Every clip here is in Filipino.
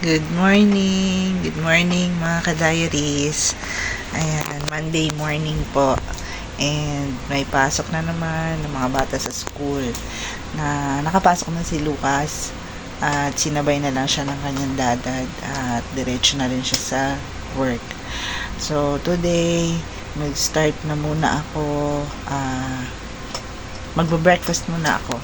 Good morning! Good morning mga ka-diaries. Ayan, Monday morning po. And may pasok na naman ng mga bata sa school. Na nakapasok na si Lucas. At sinabay na lang siya ng kanyang dadad. At diretso na rin siya sa work. So today, mag-start na muna ako. Magbe-breakfast muna ako.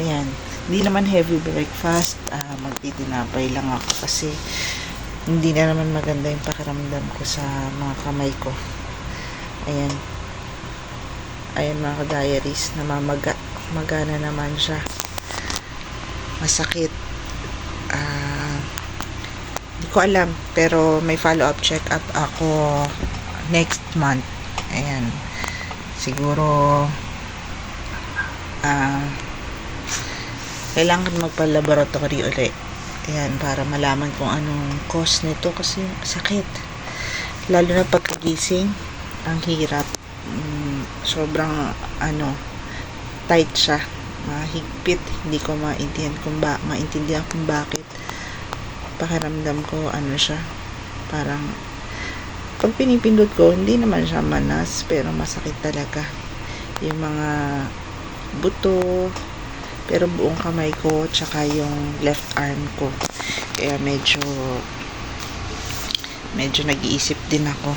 Ayan. Hindi naman heavy breakfast, magtitinapay lang ako kasi hindi na naman maganda yung pakiramdam ko sa mga kamay ko. Ayan. Ayan mga ka-diaries, namamaga. Magana naman siya. Masakit. Hindi ko alam, pero may follow-up check-up ako next month. Ayan. Siguro kailangan magpa-laboratory ulit. Ayan, para malaman kung anong cause nito kasi sakit. Lalo na pagkagising, ang hirap. Sobrang tight siya. Mahigpit. Hindi ko maintindihan kung bakit. Pakiramdam ko siya. Parang pag pinipindot ko, hindi naman siya manas, pero masakit talaga. Yung mga buto, pero buong kamay ko tsaka yung left arm ko, kaya medyo nag-iisip din ako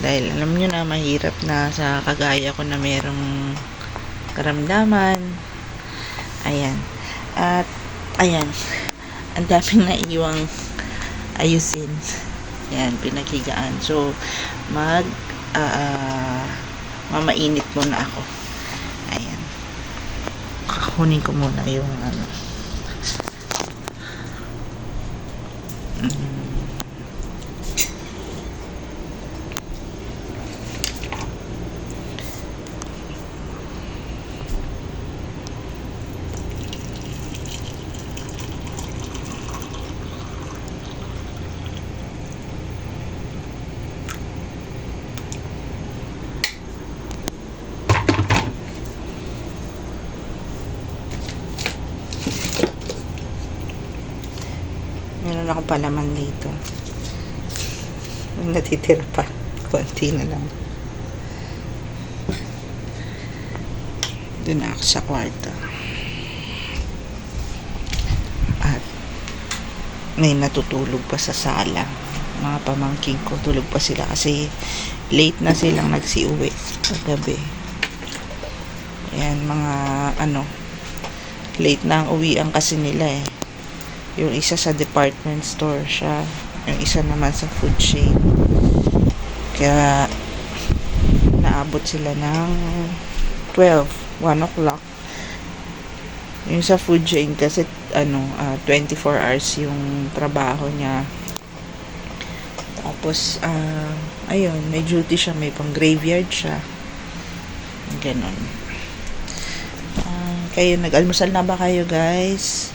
dahil alam nyo na mahirap na sa kagaya ko na merong karamdaman. Ayan, at ayan, ang daming naiwang ayusin. Ayan, pinaghigaan. So mamainit muna ako. Ayan, kunin ko muna yung meron akong palaman dito. Yung natitira pa, konti na lang. Doon na ako sa kwarto. At may natutulog pa sa sala. Mga pamangking ko, tulog pa sila kasi late na silang nagsiuwi kagabi. Ayan, mga late na ang uwian kasi nila eh. Yung isa sa department store siya, yung isa naman sa food chain. Kaya naabot sila ng 1 o'clock. Yung sa food chain kasi 24 hours yung trabaho niya. Tapos ayun, may duty siya, may pang graveyard siya. Ganon. Kayo, nag-almusal na ba kayo, guys?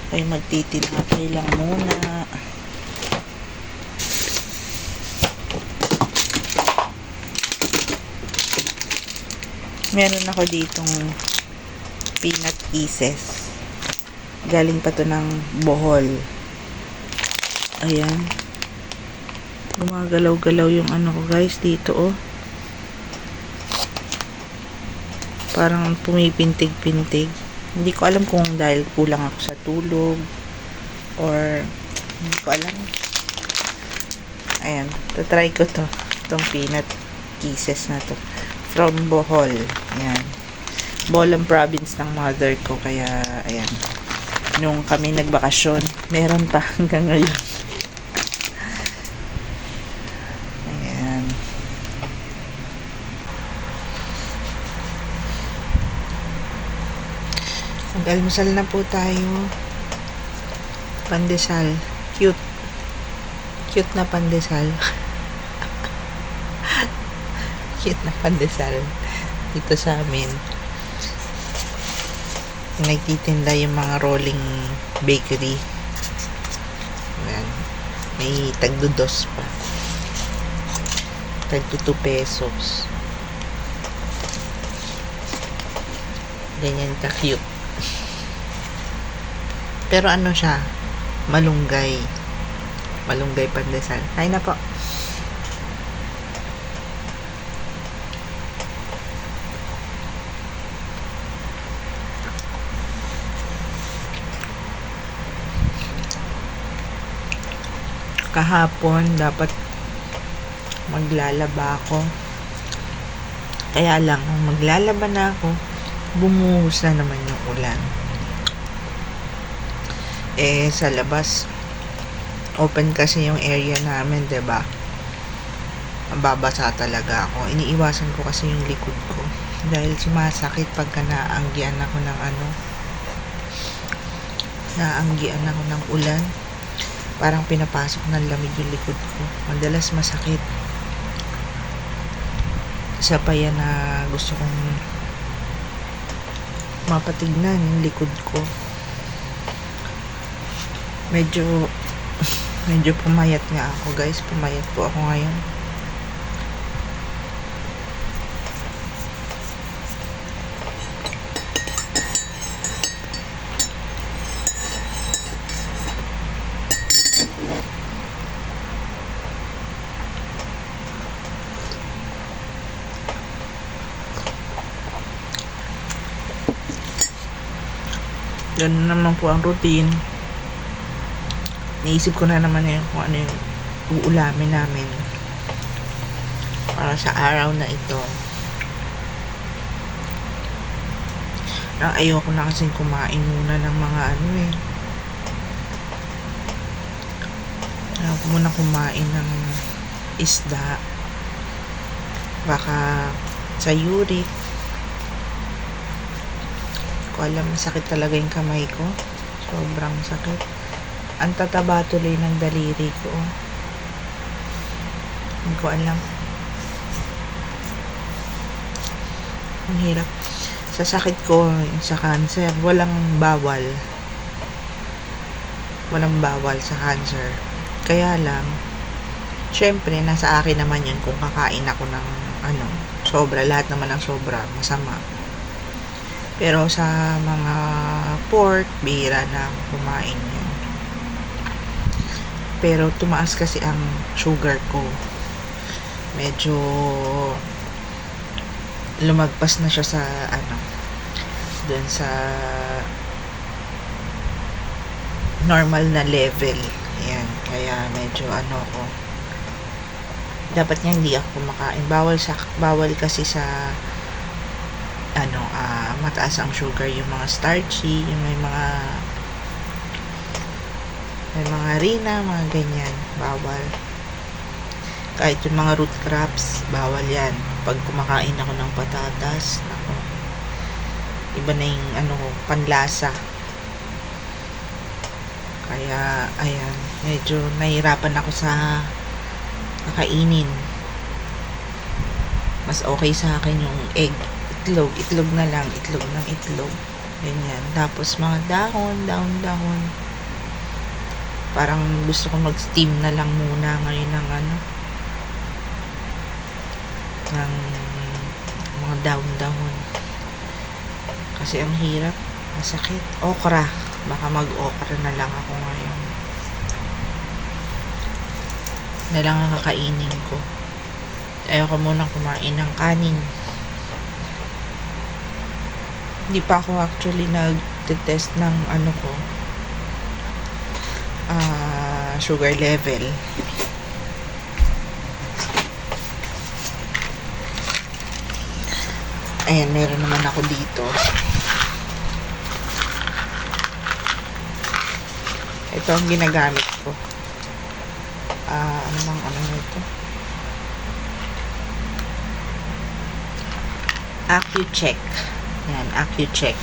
Ay, magtitinapay lang muna. Meron ako ditong peanut pieces. Galing pa to ng Bohol. Ayan. Gumagalaw-galaw yung ko, guys, dito, oh. Parang pumipintig-pintig. Hindi ko alam kung dahil kulang ako sa tulog or hindi ko alam. Ayan, tatry ko itong peanut pieces na to from Bohol. Ayan, Bohol ang province ng mother ko, kaya ayan, nung kami nagbakasyon meron pa hanggang ngayon. Ayan, mag-almusal na po tayo. Pandesal. Cute. Cute na pandesal. Cute na pandesal. Dito sa amin, nagtitinda yung mga rolling bakery. Ayan. May tagdo-2 pa. Tagdo 2 pesos. Ganyan ka-cute. Pero ano siya, malunggay. Malunggay pandesal. Kain na po. Kahapon dapat maglalaba ako. Kaya lang, maglalaba na ako, bumuhos na naman yung ulan. Sa labas, open kasi yung area namin, 'di ba? Mababasa talaga ako. Iniiwasan ko kasi yung likod ko. Dahil sumasakit pagka naanggian ako ng naanggian ako ng ulan. Parang pinapasok ng lamig yung likod ko. Madalas masakit. Isa pa yan na gusto kong mapatignan yung likod ko. Medyo pumayat nga ako, guys. Pumayat po ako ngayon. Ganun naman po ang routine. Naisip ko na naman yun kung ano yung uulamin namin para sa araw na ito. Ayoko na kasing kumain muna ng mga ayoko muna kumain ng isda. Baka sa uric. Ko alam, sakit talaga yung kamay ko. Sobrang sakit. Ang tataba tuloy ng daliri ko. Hindi ko alam. Ang hirap. Sa sakit ko, sa cancer, walang bawal. Walang bawal sa cancer. Kaya lang, syempre, nasa akin naman yun kung kakain ako ng sobra. Lahat naman ng sobra, masama. Pero sa mga pork, bihira na kumain yun. Pero tumaas kasi ang sugar ko. Medyo lumagpas na siya sa dun sa normal na level. Ayan, kaya medyo ko. Dapat nga hindi ako kumakain. Bawal kasi sa mataas ang sugar, yung mga starchy, yung may mga harina, mga ganyan, bawal. Kahit yung mga root crops, bawal yan. Pag kumakain ako ng patatas, iba na yung panlasa. Kaya ayan, medyo nahihirapan ako sa kakainin. Mas okay sa akin yung itlog na lang, itlog ng itlog, ganyan. Tapos mga dahon. Parang gusto ko mag-steam na lang muna ngayon ng ng mga dahon. Kasi ang hirap, masakit. Okra, baka mag-okra na lang ako ngayon. Na lang ang kakainin ko. Ayoko munang kumain ng kanin. Hindi pa ako actually nag-test ng sugar level. Ayan, meron naman ako dito. Ito ang ginagamit ko. Ito? AccuCheck. Yan, AccuCheck.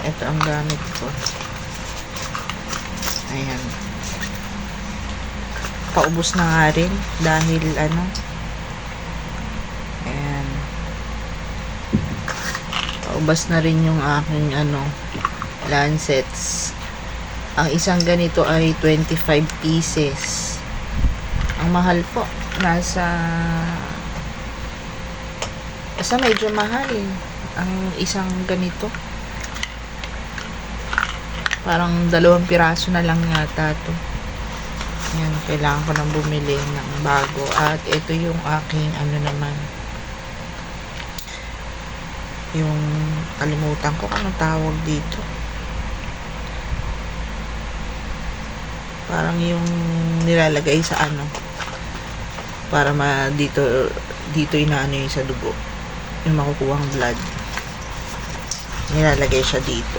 Ito ang gamit ko. Ayan. Paubos na nga rin dahil ayan. Paubos na rin yung aking lancets. Ang isang ganito ay 25 pieces. Ang mahal po. Basta medyo mahal ang isang ganito. Parang 2 piraso na lang yata to. Yan, kailangan ko nang bumili ng bago. At ito yung aking ano naman, yung kalimutan ko anong tawag dito. Parang yung nilalagay sa ano para dito inaano yung sa dugo, yung makukuhang blood, nilalagay siya dito,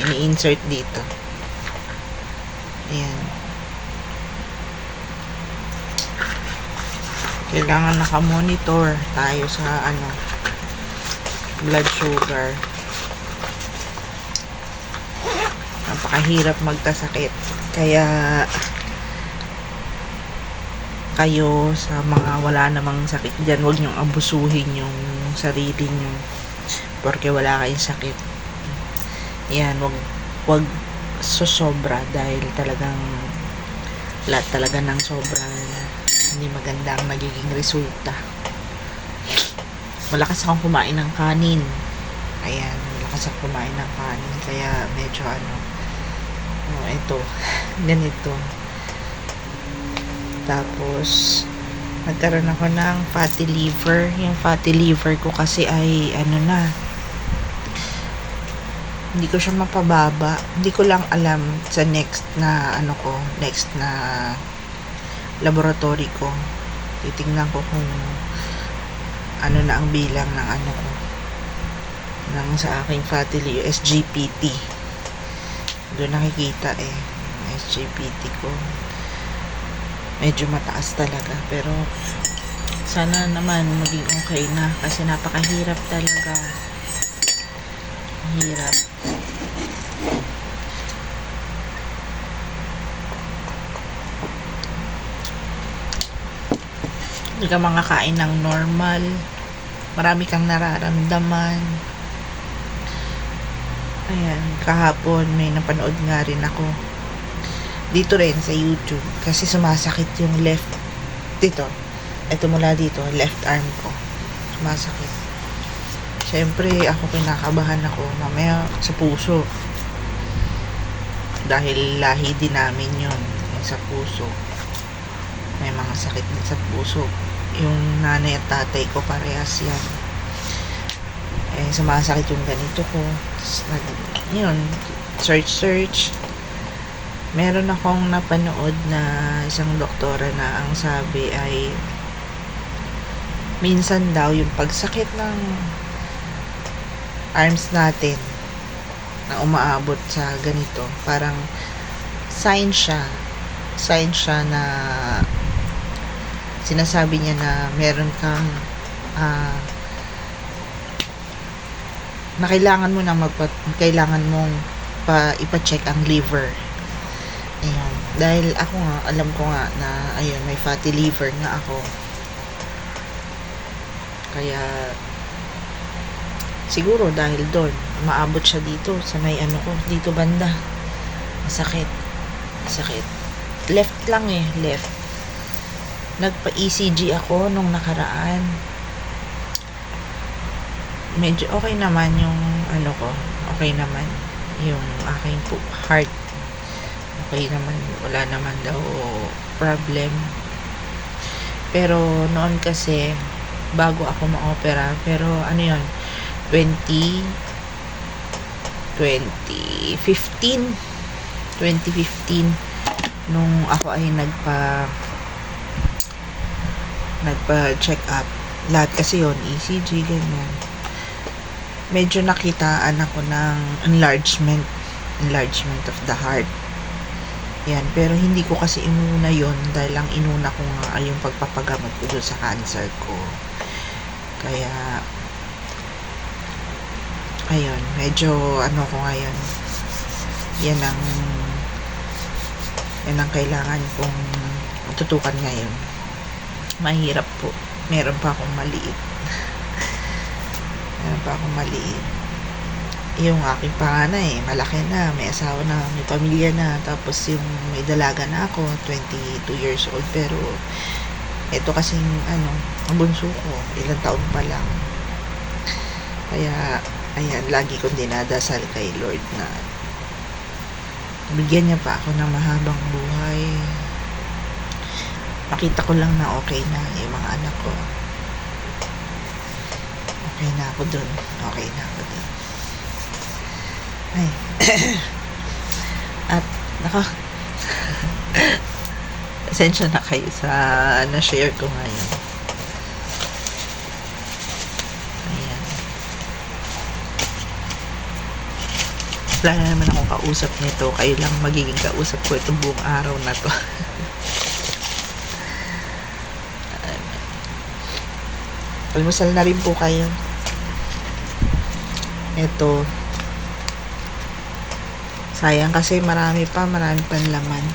ini-insert dito. Ayan, kailangan naka-monitor tayo sa ano, blood sugar. Napakahirap magkasakit, kaya kayo sa mga wala namang sakit dyan, huwag nyong abusuhin yung sarili nyo porque wala kayong sakit. Yan, wag sosobra dahil talagang lahat talaga ng sobrang hindi maganda ang nagiging resulta. Malakas akong kumain ng kanin. Ayan, malakas akong kumain ng kanin kaya medyo ano, ito ganito. Tapos nagkaroon ako ng fatty liver. Yung fatty liver ko kasi ay ano na, hindi ko siya mapababa. Hindi ko lang alam sa next na ano ko, next na laboratory ko, titingnan ko kung ano na ang bilang ng ano ko, ng sa aking fatty liver, SGPT. Doon nakikita SGPT ko medyo mataas talaga, pero sana naman maging okay na kasi napakahirap talaga, hirap. Hindi ka makakain ng normal, marami kang nararamdaman. Ayan, kahapon may napanood nga rin ako dito rin sa YouTube kasi sumasakit yung left dito, ito mula dito, left arm ko sumasakit. Syempre ako kinakabahan ako mamaya sa puso dahil lahi din namin yun, yung sa puso may mga sakit din sa puso. Yung nanay at tatay ko parehas yan, sumasakit yung ganito ko. Tapos, yun, search meron akong napanood na isang doktora na ang sabi ay minsan daw yung pagsakit ng arms natin na umaabot sa ganito, parang sign siya na sinasabi niya na meron kang na kailangan mo na kailangan mong ipa-check ang liver. Ayun. Dahil ako nga, alam ko nga na ayun, may fatty liver nga ako. Kaya siguro dahil doon, maabot siya dito sa may ano ko, dito banda. Masakit. Left lang left. Nagpa-ECG ako nung nakaraan. Medyo okay naman yung ano ko. Okay naman yung aking heart. Okay naman, wala naman daw problem. Pero noon kasi bago ako ma-opera, pero ano yun, 2015 nung ako ay nagpa-check up. Lahat kasi yun, ECG, ganyan. Medyo nakitaan ako ng enlargement of the heart. Yan, pero hindi ko kasi inuna yon dahil ang inuna ko nga ay yung pagpapagamot ko doon sa cancer ko. Kaya ayun, medyo ano ko ngayon, yan ang kailangan kong tutukan ngayon. Mahirap po, meron pa akong maliit yung aking panganay, malaki na, may asawa na, may pamilya na, tapos yung may dalaga na ako, 22 years old, pero ito kasing ang bunso ko, ilang taon pa lang. Kaya, ayan, lagi kong dinadasal kay Lord na bigyan niya pa ako ng mahabang buhay. Makita ko lang na okay na yung mga anak ko. Okay na ako dun. Okay na ako dun. Ay. At, pasensya na kayo sa na-share ko ngayon. Ayan. Wala na naman akong kausap nito. Kayo lang magiging kausap ko itong buong araw na to. Almusal na rin po kayo. Ito. Sayang kasi marami pang laman.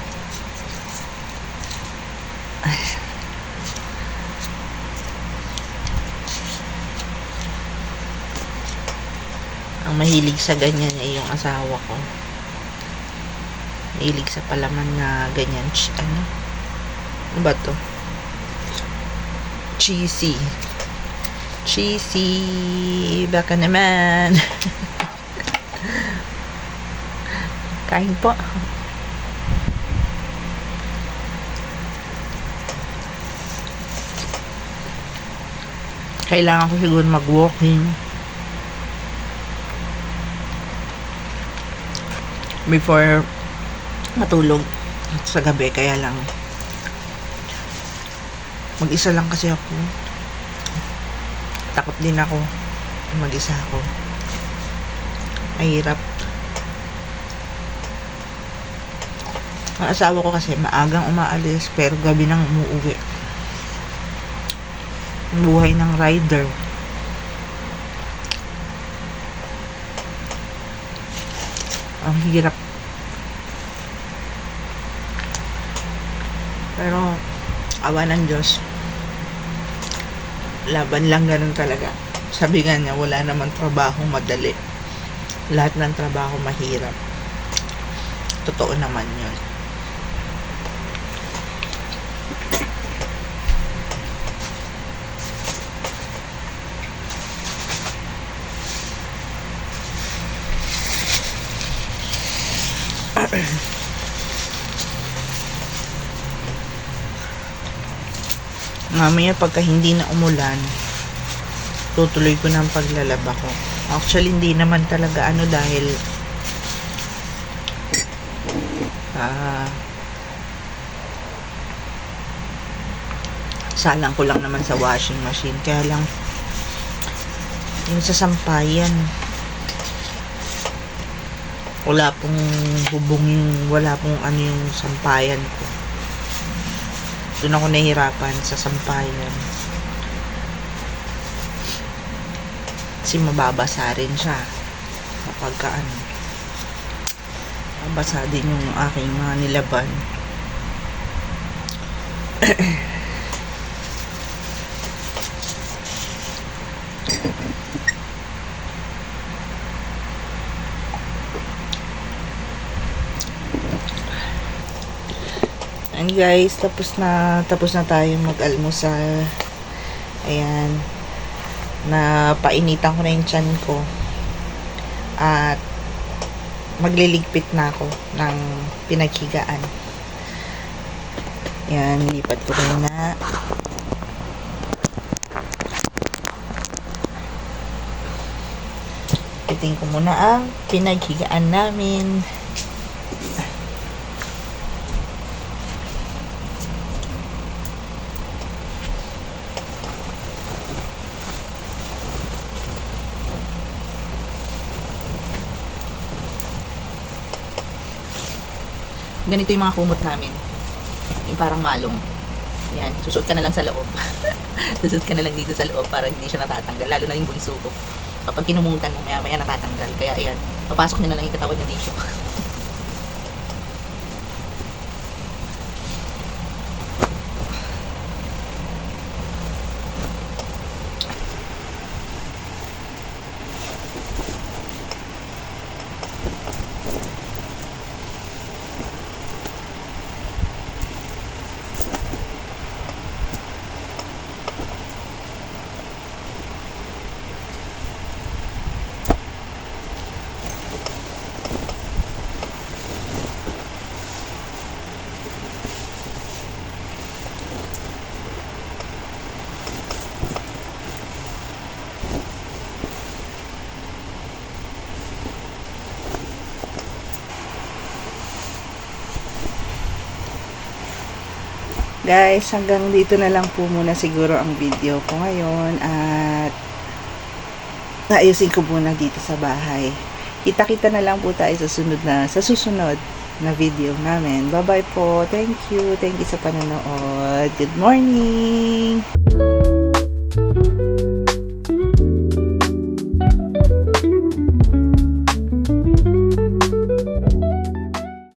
Ay. Ang mahilig sa ganyan ay yung asawa ko. Mahilig sa palaman na ganyan. Ano ba to? Cheesy. Baka naman. Kain po. Kailangan ko siguro mag-walking before matulog sa gabi. Kaya lang mag-isa lang kasi ako. Takot din ako mag-isa ako. Mahirap. Ang asawa ko kasi maagang umaalis pero gabi nang umuuwi. Buhay ng rider. Ang hirap. Pero awa ng Diyos. Laban lang, ganun talaga. Sabi nga niya, wala naman trabaho madali. Lahat ng trabaho mahirap. Totoo naman yun. Mamaya pagka hindi na umulan, tutuloy ko ng paglalaba ko. Actually hindi naman talaga dahil salang ko lang naman sa washing machine. Kaya lang yung sa sampayan, wala pong hubong wala pong yung sampayan ko. Doon ako nahihirapan sa sampayan. Kasi mababasa rin siya kapag mabasa din yung aking mga nilaban. And guys, tapos na tayo mag-almusal. Ayan. Napainitan ko na yung tiyan ko. At magliligpit na ako ng pinaghigaan. Ayan, lipat ko na. Lipitin ko muna ang pinaghigaan namin. Ganito yung mga kumot namin. Yung parang malong. Yan, susuot ka na lang sa loob. Susuot ka na lang dito sa loob para hindi siya natatanggal. Lalo na yung bunso ko. Kapag kinumutan mo, maya natatanggal. Kaya ayan, papasok niya na lang yung katawan niya dito. Guys, hanggang dito na lang po muna siguro ang video ko ngayon at naayusin ko muna dito sa bahay. Kita-kita na lang po tayo sa susunod na video namin. Bye-bye po. Thank you. Thank you sa panonood. Good morning!